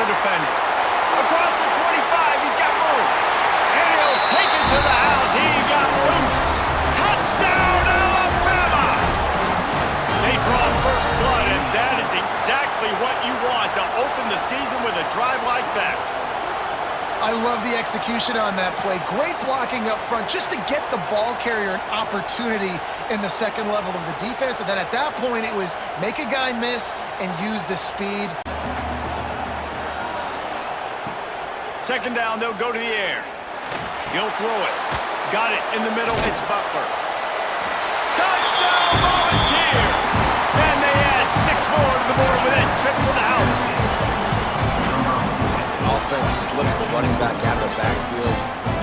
the defender. Across the 25, he's got room. And he'll take it to the house. He got loose. Touchdown, Alabama! They draw first blood, and that is exactly what you want to open the season with a drive like that. I love the execution on that play. Great blocking up front just to get the ball carrier an opportunity in the second level of the defense. And then at that point, it was make a guy miss and use the speed. Second down, they'll go to the air. He'll throw it. Got it in the middle. It's Butler. Touchdown, Volunteers! And they add 6 more to the board with that trip to the house. Offense slips the running back out of the backfield.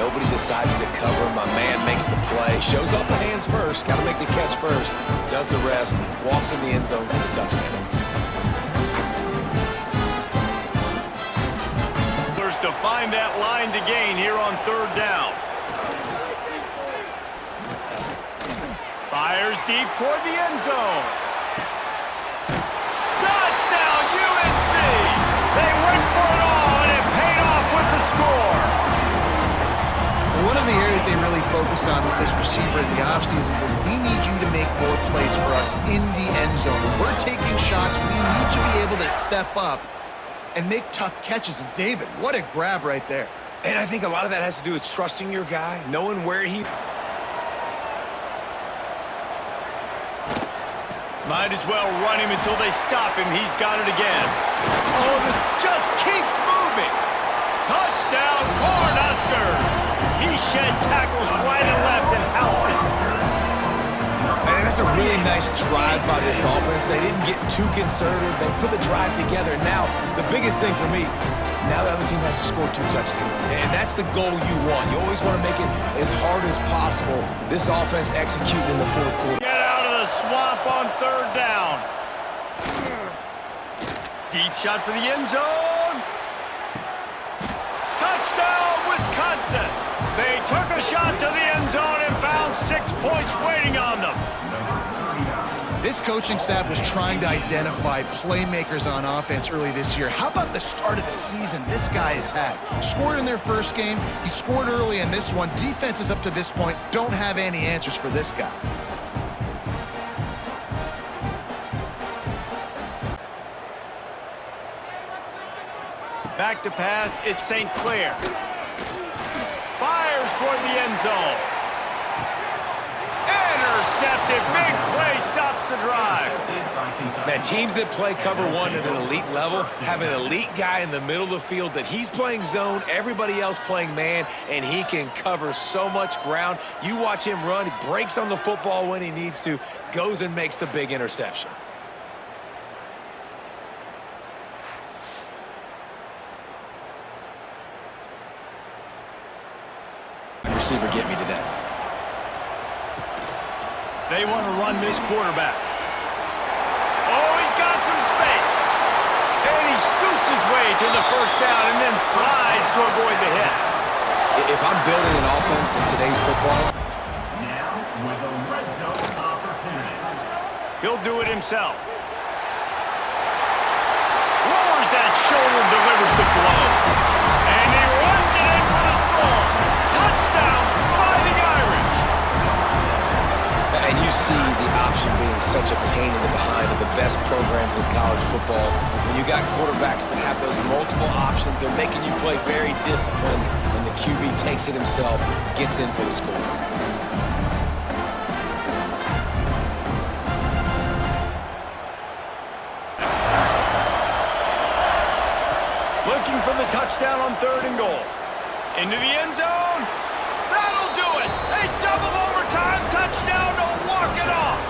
Nobody decides to cover. My man makes the play. Shows off the hands first. Got to make the catch first. Does the rest. Walks in the end zone for the touchdown. To find that line to gain here on third down. Fires deep toward the end zone. Touchdown, UNC! They went for it all, and it paid off with the score. One of the areas they really focused on with this receiver in the offseason was we need you to make more plays for us in the end zone. When we're taking shots, we need you to be able to step up and make tough catches. And David, what a grab right there. And I think a lot of that has to do with trusting your guy, knowing where he... Might as well run him until they stop him. He's got it again. Oh, this just keeps moving. Touchdown, Cornhuskers. He shed tackles right and left and housed it. Man, that's a really nice drive by this offense. They didn't get too conservative. They put the drive together. Now, the biggest thing for me, now the other team has to score 2 touchdowns. And that's the goal you want. You always want to make it as hard as possible. This offense executed in the fourth quarter. Get out of the swamp on third down. Deep shot for the end zone. Touchdown, Wisconsin. They took a shot to the end zone and found 6 points waiting on them. This coaching staff was trying to identify playmakers on offense early this year. How about the start of the season this guy has had? Scored in their first game. He scored early in this one. Defenses up to this point don't have any answers for this guy. Back to pass, it's St. Clair. Fires toward the end zone. Intercepted, big play, stops the drive. Man, teams that play cover one at an elite level have an elite guy in the middle of the field that he's playing zone, everybody else playing man, and he can cover so much ground. You watch him run, he breaks on the football when he needs to, goes and makes the big interception. Receiver get me today. They want to run this quarterback. Oh, he's got some space. And he scoots his way to the first down and then slides to avoid the hit. If I'm building an offense in today's football... Now with a red zone opportunity. He'll do it himself. Lowers that shoulder, delivers the blow. And he runs it in for the score. Touchdown, Fighting Irish. And you see the option being such a pain in the behind of the best programs in college football. When you got quarterbacks that have those multiple options, they're making you play very disciplined, and the QB takes it himself, gets in for the score. Looking for the touchdown on 3rd and goal. Into the end zone. That'll do it. A double overtime touchdown to walk it off.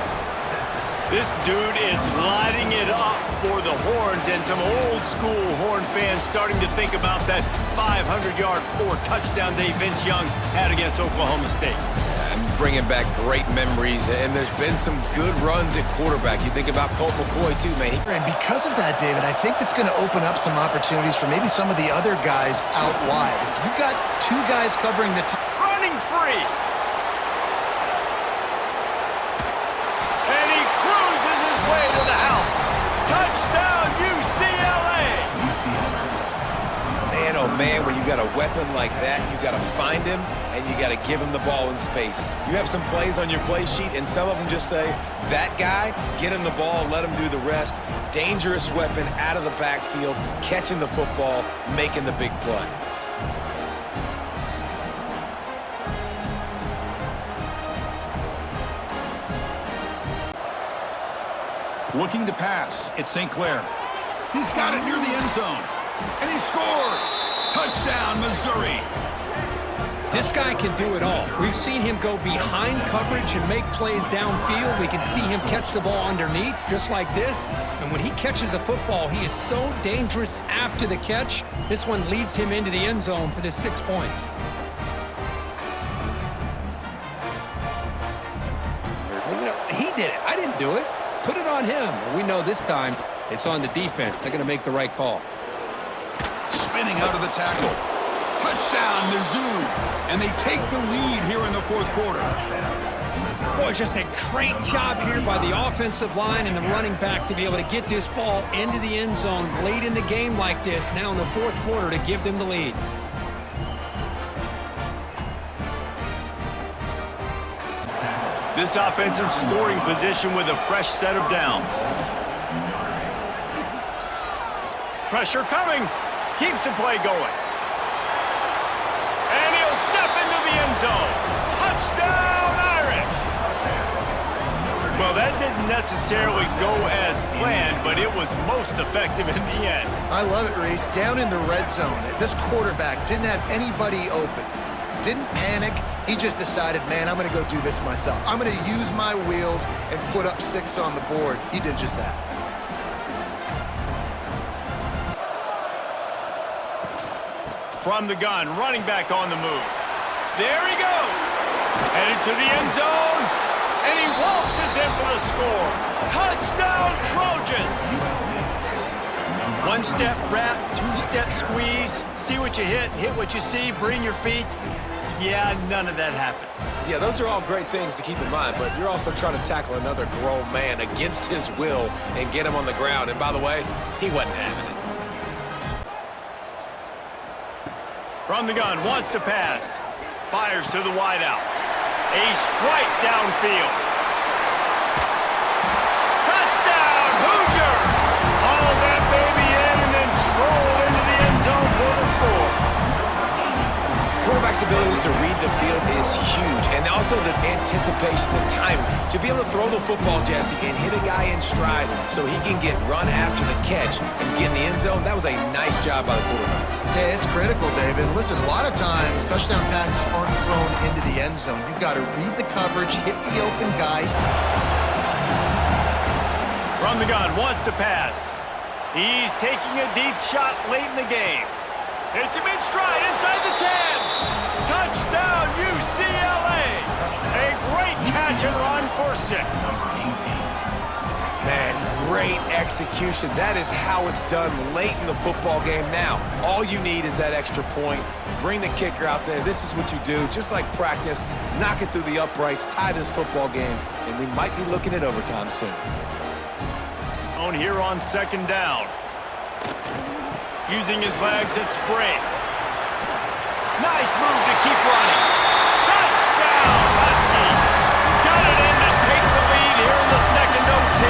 This dude is lighting it up for the Horns, and some old school Horn fans starting to think about that 500-yard 4-touchdown day Vince Young had against Oklahoma State. Bringing back great memories, and there's been some good runs at quarterback. You think about Colt McCoy, too, man. And because of that, David, I think it's going to open up some opportunities for maybe some of the other guys out wide. If you've got 2 guys covering the top. Running free. And he cruises his way to the house. Touchdown, UCLA. man, when you got a weapon like that, you got to find him and you got to give him the ball in space. You have some plays on your play sheet, and some of them just say, that guy, get him the ball, let him do the rest. Dangerous weapon out of the backfield, catching the football, making the big play. Looking to pass, it's St. Clair. He's got it near the end zone, and he scores! Touchdown, Missouri! This guy can do it all. We've seen him go behind coverage and make plays downfield. We can see him catch the ball underneath, just like this. And when he catches a football, he is so dangerous after the catch. This one leads him into the end zone for the 6 points. You know, he did it. I didn't do it. Put it on him. We know this time it's on the defense. They're going to make the right call. Spinning out of the tackle. Touchdown, Mizzou. And they take the lead here in the fourth quarter. Boy, just a great job here by the offensive line and the running back to be able to get this ball into the end zone late in the game like this, now in the fourth quarter, to give them the lead. This offensive scoring position with a fresh set of downs. Pressure coming. Keeps the play going. And he'll step into the end zone. Touchdown, Irish! Well, that didn't necessarily go as planned, but it was most effective in the end. I love it, Reese. Down in the red zone, this quarterback didn't have anybody open. Didn't panic. He just decided, man, I'm going to go do this myself. I'm going to use my wheels and put up 6 on the board. He did just that. From the gun, running back on the move. There he goes. Headed to the end zone. And he waltzes in for the score. Touchdown, Trojans. One-step wrap, two-step squeeze. See what you hit what you see, bring your feet. Yeah, none of that happened. Yeah, those are all great things to keep in mind, but you're also trying to tackle another grown man against his will and get him on the ground. And by the way, he wasn't having it. From the gun, wants to pass. Fires to the wideout. A strike downfield. Touchdown, Hoosiers! Haul that baby in and then stroll into the end zone for the score. Quarterback's abilities to read the field is huge, and also the anticipation, the time to be able to throw the football, Jesse, and hit a guy in stride so he can get run after the catch and get in the end zone. That was a nice job by the quarterback. Yeah, it's critical, David. Listen, a lot of times touchdown passes aren't thrown into the end zone. You've got to read the coverage, hit the open guy. From the gun, wants to pass. He's taking a deep shot late in the game. Hits him in stride inside the 10. Touchdown, UCLA. A great catch and run for 6. Man, great execution. That is how it's done late in the football game. Now, all you need is that extra point. Bring the kicker out there. This is what you do. Just like practice, knock it through the uprights, tie this football game, and we might be looking at overtime soon. On here on second down. Using his legs at spring. Nice move to keep running. Touchdown, Husky. Got it in to take the lead here in the second OT.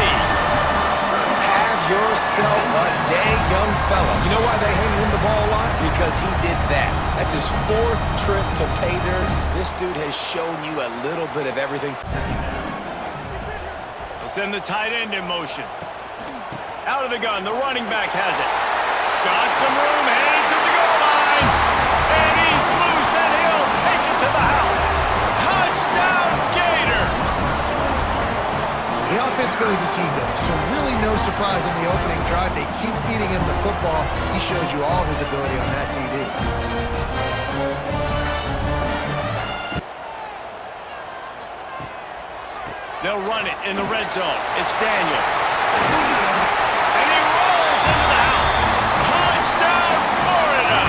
Have yourself a day, young fella. You know why they handed him the ball a lot? Because he did that. That's his 4th trip to pay dirt. This dude has shown you a little bit of everything. They'll send the tight end in motion. Out of the gun, the running back has it. Got some room, headed to the goal line. And he's loose, and he'll take it to the house. Touchdown, Gators! The offense goes as he goes, so really no surprise in the opening drive. They keep feeding him the football. He showed you all of his ability on that TD. They'll run it in the red zone. It's Daniels. And he rolls into the house. Touchdown, Florida!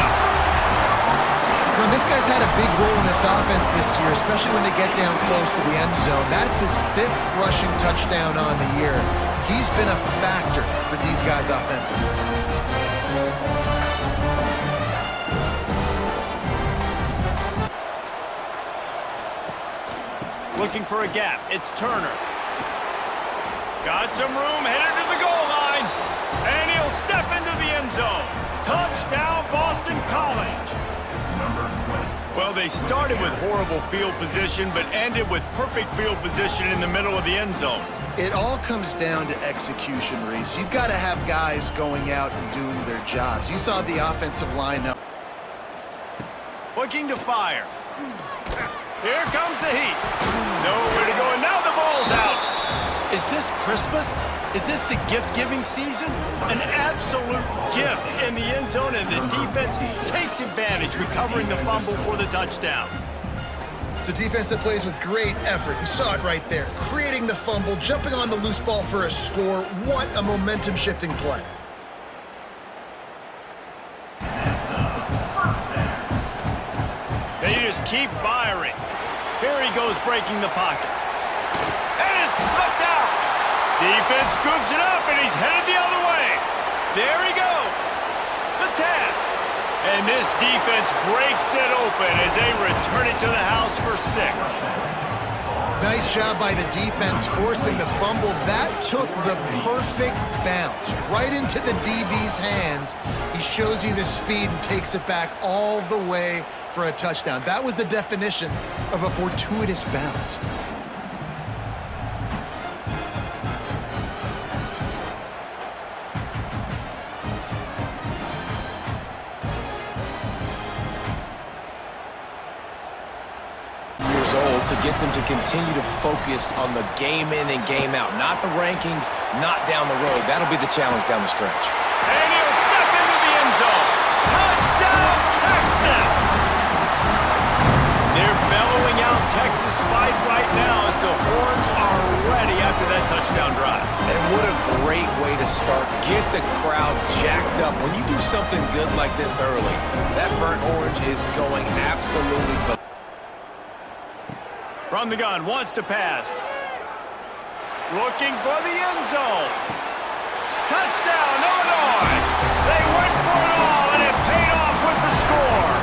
Well, this guy's had a big role in this offense this year, especially when they get down close to the end zone. That's his 5th rushing touchdown on the year. He's been a factor for these guys offensively. Looking for a gap. It's Turner. Got some room, headed to the goal line. And he'll step into the end zone. Touchdown, Boston College. Well, they started with horrible field position, but ended with perfect field position in the middle of the end zone. It all comes down to execution, Reese. You've got to have guys going out and doing their jobs. You saw the offensive line now. Looking to fire. Here comes the heat. Nowhere to go, and now the ball's out. Is this Christmas? Is this the gift-giving season? An absolute gift in the end zone, and the defense takes advantage, recovering the fumble for the touchdown. It's a defense that plays with great effort. You saw it right there. Creating the fumble, jumping on the loose ball for a score. What a momentum-shifting play. They just keep firing. Here he goes, breaking the pocket. And it's slipped out. Defense scoops it up, and he's headed the other way. There he goes. The 10. And this defense breaks it open as they return it to the house for 6. Nice job by the defense forcing the fumble. That took the perfect bounce right into the DB's hands. He shows you the speed and takes it back all the way for a touchdown. That was the definition of a fortuitous bounce. To get them to continue to focus on the game in and game out, not the rankings, not down the road. That'll be the challenge down the stretch. And he'll step into the end zone. Touchdown, Texas! They're bellowing out Texas fight right now as the horns are ready after that touchdown drive. And what a great way to start. Get the crowd jacked up. When you do something good like this early, that burnt orange is going absolutely. From the gun, wants to pass. Looking for the end zone. Touchdown, Illinois! They went for it all, and it paid off with the score.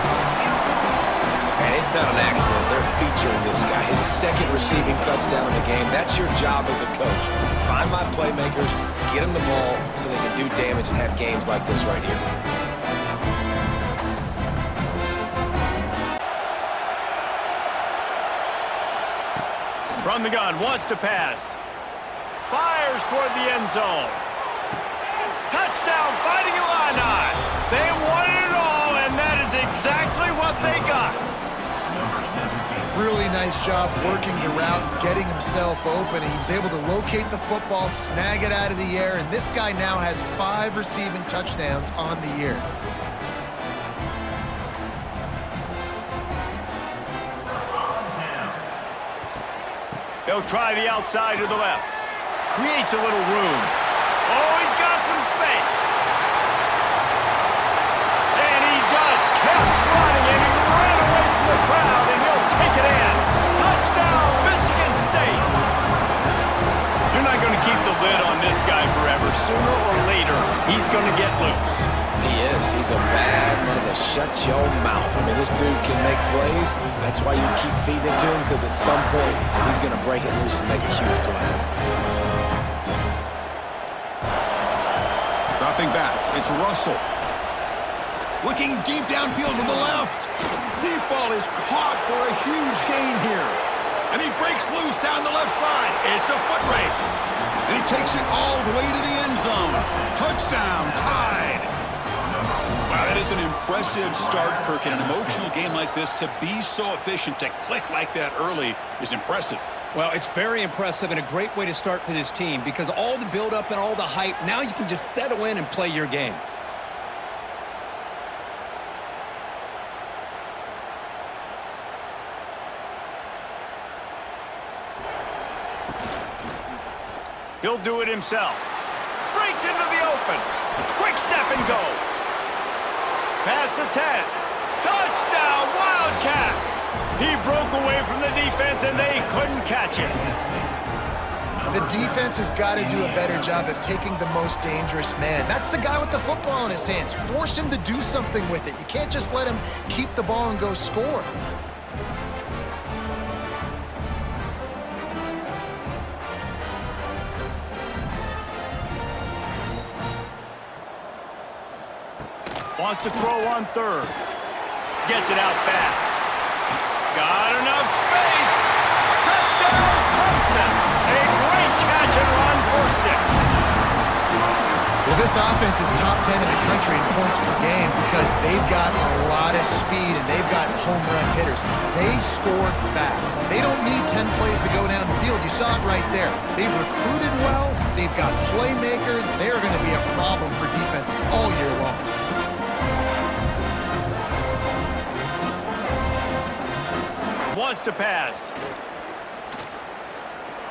And it's not an accident. They're featuring this guy. His second receiving touchdown in the game. That's your job as a coach. Find my playmakers, get them the ball so they can do damage and have games like this right here. From the gun, wants to pass. Fires toward the end zone. Touchdown, Fighting Illini. They wanted it all, and that is exactly what they got. Really nice job working the route and getting himself open. He was able to locate the football, snag it out of the air, and this guy now has 5 receiving touchdowns on the year. They'll try the outside to the left. Creates a little room. Oh, he's got some space. And he just kept running, and he ran away from the crowd, and he'll take it in. Touchdown, Michigan State. You're not going to keep the lid on this guy forever. Sooner or later, he's going to get loose. He is. He's a bad mother. Shut your mouth. I mean, this dude can make plays. That's why you keep feeding it to him, because at some point, he's going to break it loose and make a huge play. Dropping back. It's Russell. Looking deep downfield to the left. Deep ball is caught for a huge gain here. And he breaks loose down the left side. It's a foot race. And he takes it all the way to the end zone. Touchdown, tied. Wow, that is an impressive start, Kirk. In an emotional game like this, to be so efficient, to click like that early is impressive. Well, it's very impressive and a great way to start for this team because all the build-up and all the hype, now you can just settle in and play your game. He'll do it himself. Breaks into the open. Quick step and go. Past the 10. Touchdown, Wildcats! He broke away from the defense, and they couldn't catch him. The defense has got to do a better job of taking the most dangerous man. That's the guy with the football in his hands. Force him to do something with it. You can't just let him keep the ball and go score. Wants to throw on third. Gets it out fast. Got enough space. Touchdown, Clemson. A great catch and run for 6. Well, this offense is top 10 in the country in points per game because they've got a lot of speed and they've got home run hitters. They score fast. They don't need 10 plays to go down the field. You saw it right there. They've recruited well. They've got playmakers. They're going to be a problem for defenses all year long. Wants to pass.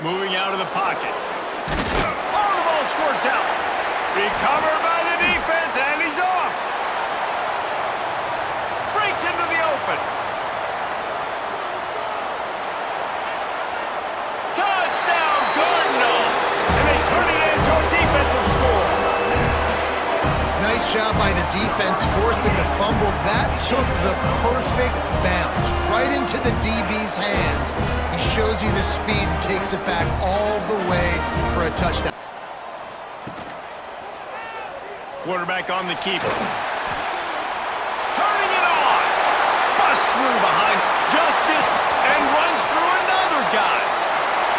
Moving out of the pocket. Oh, the ball squirts out. Recovered by the defense, and he's off. Breaks into the open. Touchdown, Cardinal! And they turn it into a defensive score. Nice job by the defense forcing the fumble. That took the perfect bounce right into the DB's hands. He shows you the speed and takes it back all the way for a touchdown. Quarterback on the keeper. Turning it on. Bust through behind Justice and runs through another guy.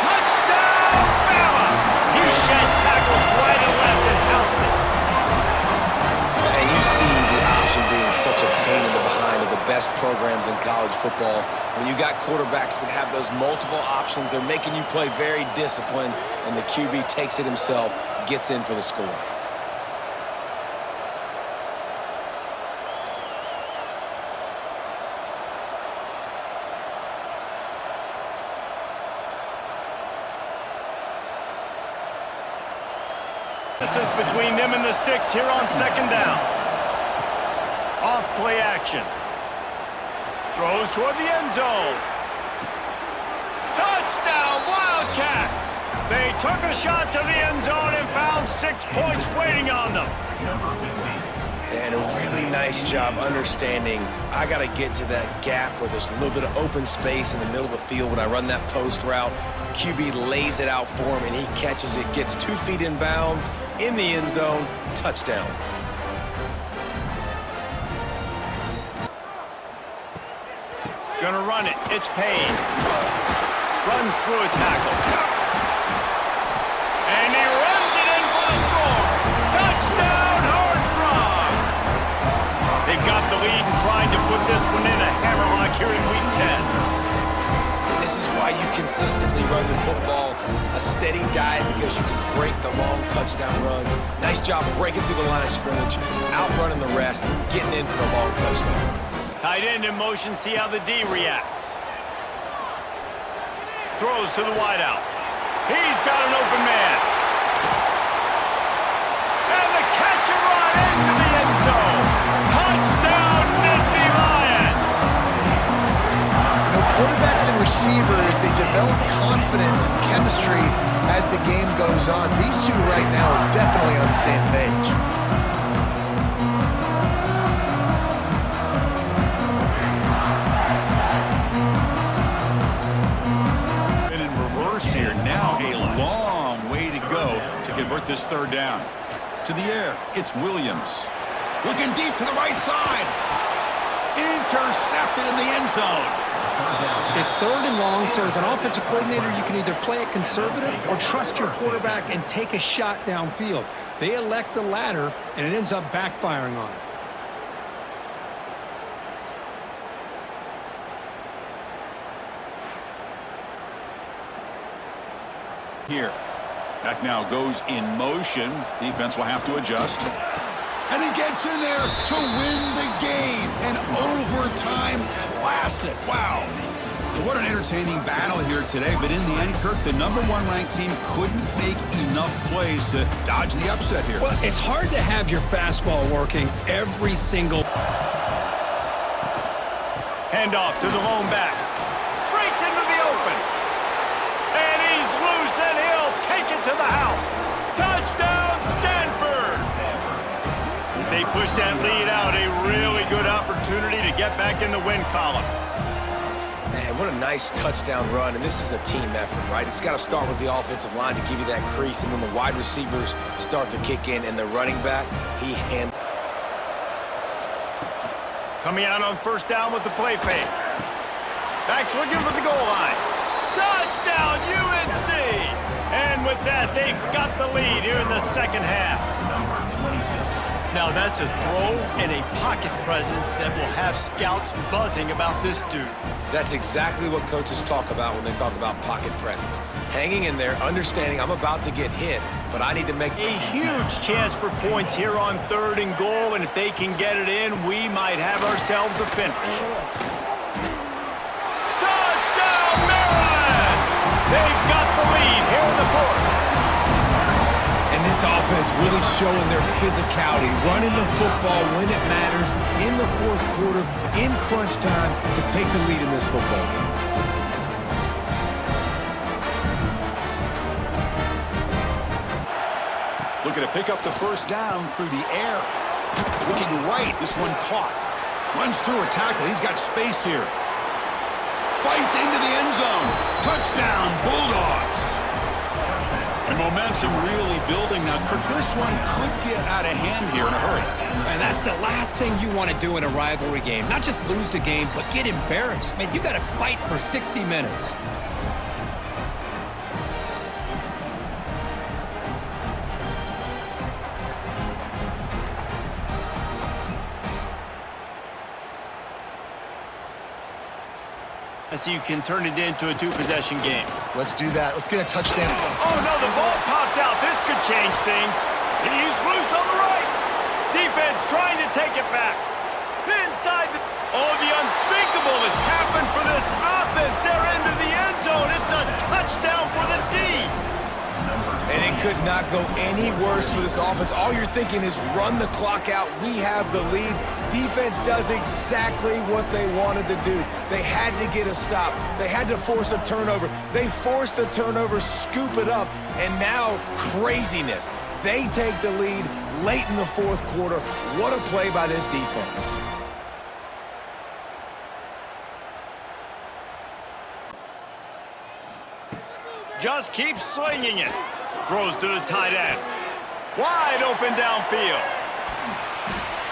Touchdown, Bama! He shed tackles right and left and housed it. And you see the option being such a pain in the behind of the best programs in college football. When you got quarterbacks that have those multiple options, they're making you play very disciplined, and the QB takes it himself, gets in for the score. Distance between them and the sticks here on 2nd down. Off play action. Throws toward the end zone. Touchdown, Wildcats! They took a shot to the end zone and found 6 points waiting on them. And a really nice job understanding I got to get to that gap where there's a little bit of open space in the middle of the field when I run that post route. QB lays it out for him, and he catches it, gets 2 feet in bounds, in the end zone, touchdown. Gonna run it. It's Payne. Runs through a tackle. And he runs it in for the score. Touchdown, Horned Frogs! They've got the lead and trying to put this one in a hammerlock here in Week 10. This is why you consistently run the football, a steady diet, because you can break the long touchdown runs. Nice job breaking through the line of scrimmage, outrunning the rest, getting in for the long touchdown. Tight end in motion, see how the D reacts. Throws to the wideout. He's got an open man. And the catch and run into the end zone. Touchdown, Nittany Lions! Quarterbacks and receivers, they develop confidence and chemistry as the game goes on. These two right now are definitely on the same page. And in reverse here, now a long way to go to convert this 3rd down. To the air, it's Williams. Looking deep to the right side. Intercepted in the end zone. It's 3rd and long, so as an offensive coordinator, you can either play it conservative or trust your quarterback and take a shot downfield. They elect the latter, and it ends up backfiring on them. Here. Back now goes in motion. Defense will have to adjust. And he gets in there to win the game. An overtime classic. Wow. So what an entertaining battle here today. But in the end, Kirk, the #1 ranked team couldn't make enough plays to dodge the upset here. Well, it's hard to have your fastball working every single... Handoff to the lone back. Breaks into the open. And he's loose, and he'll take it to the house. Touchdown, Stanford! As they push that lead out, a really good opportunity to get back in the win column. Man, what a nice touchdown run, and this is a team effort, right? It's got to start with the offensive line to give you that crease, and then the wide receivers start to kick in, and the running back, he handled. Coming out on first down with the play fake. Backs looking for the goal line. Touchdown, UNC! And with that, they've got the lead here in the second half. Now that's a throw and a pocket presence that will have scouts buzzing about this dude. That's exactly what coaches talk about when they talk about pocket presence. Hanging in there, understanding I'm about to get hit, but I need to make A huge chance for points here on 3rd and goal, and if they can get it in, we might have ourselves a finish. Touchdown, Maryland! They've got the lead here in the 4th. And this offense really showing their physicality, running the football when it matters, in the 4th quarter, in crunch time, to take the lead in this football game. Looking to pick up the first down through the air. Looking right, this one caught. Runs through a tackle, he's got space here. Fights into the end zone. Touchdown, Bulldogs. And momentum really building now. Kirk, this one could get out of hand here in a hurry. And that's the last thing you want to do in a rivalry game. Not just lose the game, but get embarrassed. Man, you got to fight for 60 minutes. So you can turn it into a 2-possession game. Let's do that. Let's get a touchdown. Oh, no, the ball popped out. This could change things. He's loose on the right. Defense trying to take it back. Inside the... Oh, the unthinkable has happened for this offense. They're into the end zone. It's a touchdown for the D. And it could not go any worse for this offense. All you're thinking is run the clock out. We have the lead. Defense does exactly what they wanted to do. They had to get a stop. They had to force a turnover. They forced the turnover, scoop it up, and now craziness. They take the lead late in the 4th quarter. What a play by this defense. Just keeps slinging it. Throws to the tight end. Wide open downfield.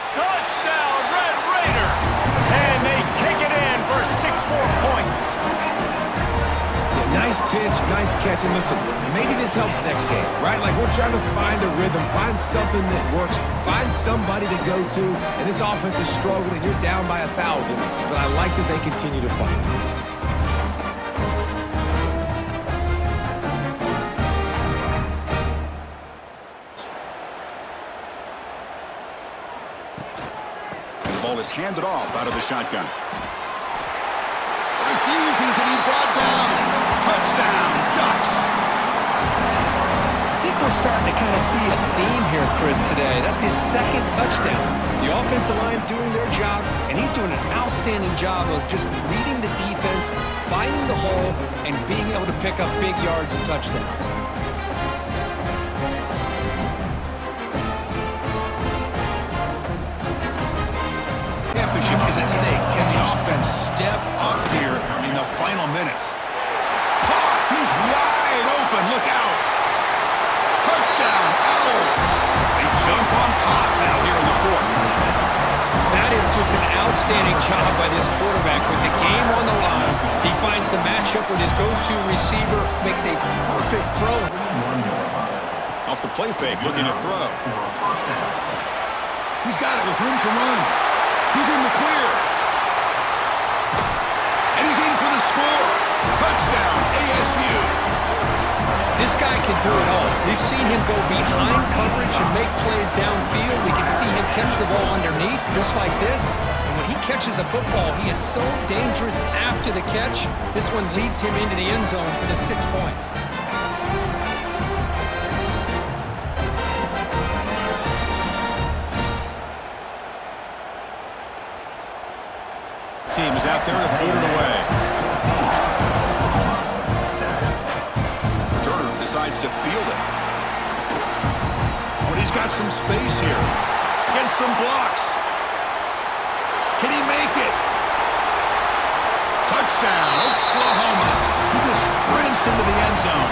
Touchdown, Red Raider! And they take it in for 6 more points. Yeah, nice pitch, nice catch. And listen, maybe this helps next game, right? Like we're trying to find a rhythm, find something that works, find somebody to go to. And this offense is struggling, and you're down by 1,000. But I like that they continue to fight. Ball is handed off out of the shotgun. Refusing to be brought down. Touchdown, Ducks. I think we're starting to kind of see a theme here, Chris, today. That's his 2nd touchdown. The offensive line doing their job, and he's doing an outstanding job of just reading the defense, finding the hole, and being able to pick up big yards and touchdowns. Championship is at stake. Can the offense step up here in the final minutes? He's wide open. Look out. Touchdown, Owls. They jump on top now here in the 4th. That is just an outstanding job by this quarterback. With the game on the line, he finds the matchup with his go-to receiver, makes a perfect throw. Off the play fake, looking to throw. He's got it with room to run. He's in the clear. And he's in for the score. Touchdown, ASU. This guy can do it all. We've seen him go behind coverage and make plays downfield. We can see him catch the ball underneath, just like this. And when he catches a football, he is so dangerous after the catch. This one leads him into the end zone for the 6 points. Team is out there to boot it away. Turner decides to field it. Oh, and he's got some space here. Against some blocks. Can he make it? Touchdown, Oklahoma. He just sprints into the end zone.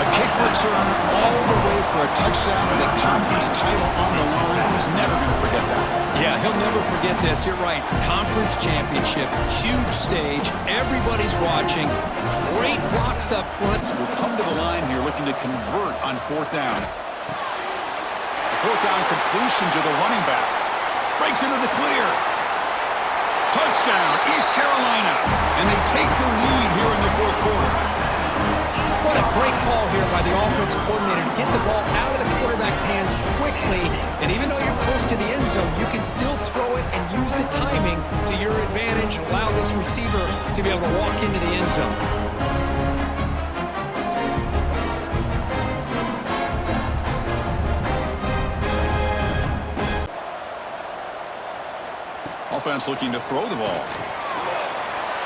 A kick return all the way for a touchdown with a conference title on the line. He's never going to forget that. Yeah, he'll never forget this. You're right. Conference championship, huge stage. Everybody's watching. Great blocks up front. We'll come to the line here looking to convert on fourth down. A fourth down completion to the running back. Breaks into the clear. Touchdown, East Carolina. And they take the lead here in the fourth quarter. What a great call here by the offensive coordinator to get the ball out of the quarterback's hands quickly. And even though you're close to the end zone, you can still throw it and use the timing to your advantage and allow this receiver to be able to walk into the end zone. Offense looking to throw the ball.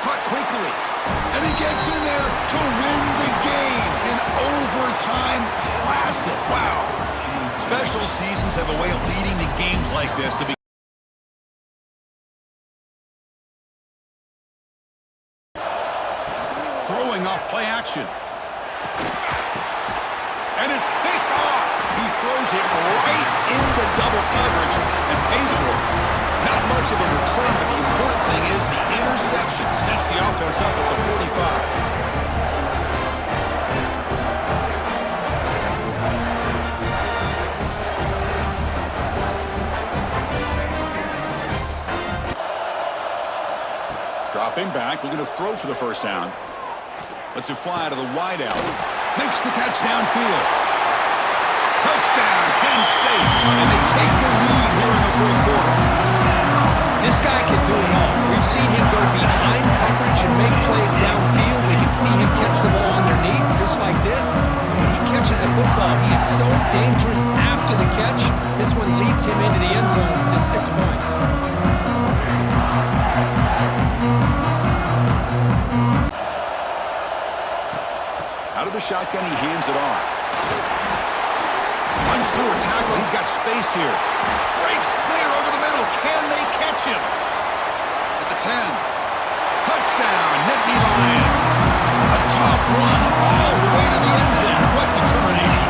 Caught quickly. And he gets in there to win the game. An overtime classic. Wow. Special seasons have a way of leading to games like this. Throwing off play action. And it's picked off. He throws it right into double coverage and pays for it. Not much of a return, but the important thing is the interception sets the offense up at the 45. Dropping back, looking to throw for the first down. Lets it fly to the wideout. Makes the catch downfield. Touchdown, Penn State. And they take the lead here in the fourth quarter. This guy can do it all. We've seen him go behind coverage and make plays downfield. We can see him catch the ball underneath just like this. And when he catches a football, he is so dangerous after the catch. This one leads him into the end zone for the 6 points. Out of the shotgun, he hands it off. Runs through a tackle. He's got space here. Breaks clear over the middle. Can they catch him? At the 10. Touchdown, Nittany Lions. A tough run all the way to the end zone. What determination.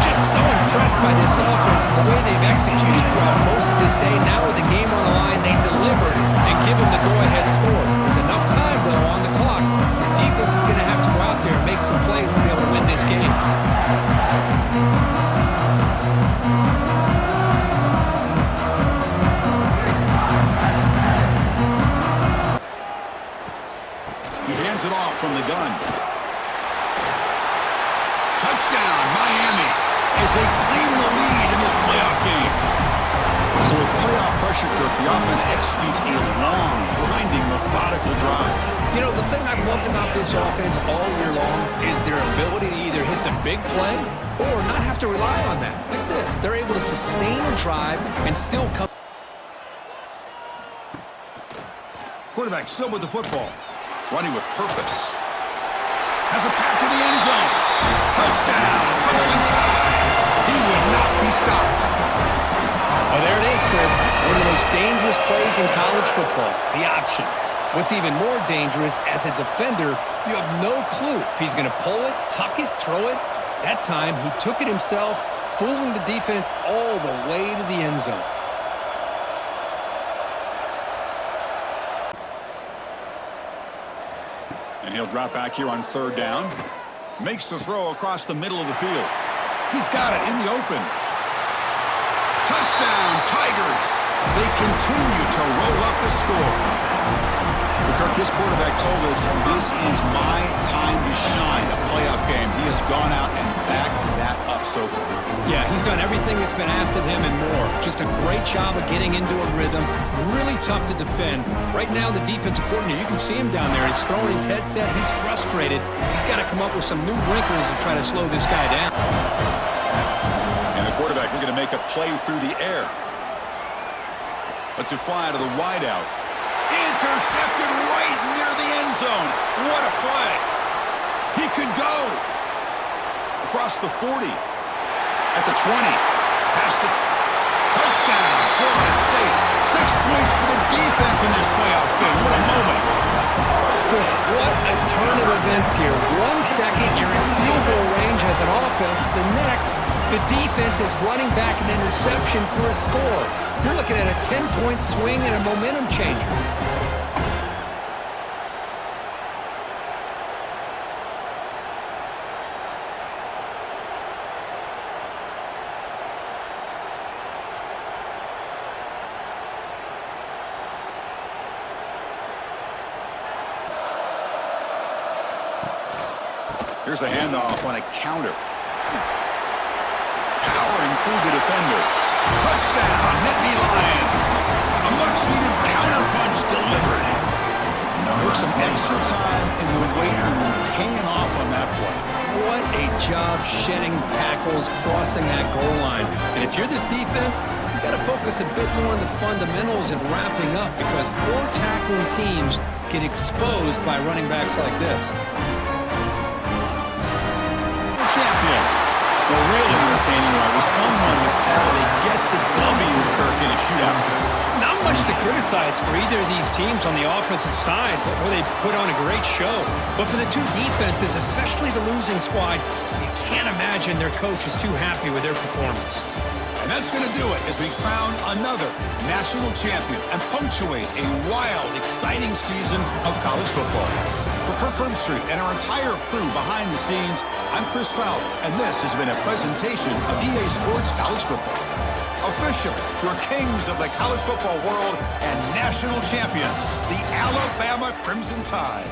Just so impressed by this offense and the way they've executed throughout most of this day. Now with the game on the line, they delivered and give him the go-ahead score. There's enough time, though, on the clock. The defense is going to have to go out there and make some plays to be able to win this game. He hands it off from the gun. Touchdown, Miami, as they claim the lead in this playoff game. So with playoff pressure, Kirk, the offense executes a long, grinding, methodical drive. You know, the thing I've loved about this offense all year long is their ability to either hit the big play or not have to rely on that. Like this, they're able to sustain a drive and still come. Quarterback still with the football. Running with purpose. Has a path to the end zone. Touchdown, Ncaa. He would not be stopped. Oh, there it is, Chris. One of the most dangerous plays in college football, the option. What's even more dangerous, as a defender, you have no clue if he's going to pull it, tuck it, throw it. That time, he took it himself, fooling the defense all the way to the end zone. And he'll drop back here on third down. Makes the throw across the middle of the field. He's got it in the open. Touchdown, Tigers. They continue to roll up the score. Well, Kirk, this quarterback told us this is my time to shine, a playoff game. He has gone out and backed that up so far. Yeah, he's done everything that's been asked of him and more. Just a great job of getting into a rhythm. Really tough to defend. Right now, the defensive coordinator, you can see him down there. He's throwing his headset. He's frustrated. He's got to come up with some new wrinkles to try to slow this guy down. And the quarterback looking to make a play through the air. Lets it fly to the wideout. Intercepted right near the end zone. What a play. He could go. Across the 40. At the 20. Past the touchdown. Florida State. 6 points for the defense in this playoff game. What a moment. Chris, what a turn of events here. 1 second, you're in field goal range, challenge as an offense. The next, the defense is running back an interception for a score. You're looking at a 10-point swing and a momentum changer. Here's a handoff on a counter. Powering through the defender. Touchdown, Nittany Lions. A much-needed counter-punch delivered. Took some extra time in the weight room paying off on that play. What a job shedding tackles, crossing that goal line. And if you're this defense, you got to focus a bit more on the fundamentals and wrapping up, because poor tackling teams get exposed by running backs like this. Champion. Well, really entertaining one. It was fun one to call. They get the W, Kirk, in a shootout. Not much to criticize for either of these teams on the offensive side, where they put on a great show. But for the two defenses, especially the losing squad, you can't imagine their coach is too happy with their performance. And that's going to do it as we crown another national champion and punctuate a wild, exciting season of college football. For Kirk Herbstreit and our entire crew behind the scenes, I'm Chris Fowler, and this has been a presentation of EA Sports College Football. Officially, your kings of the college football world and national champions, the Alabama Crimson Tide.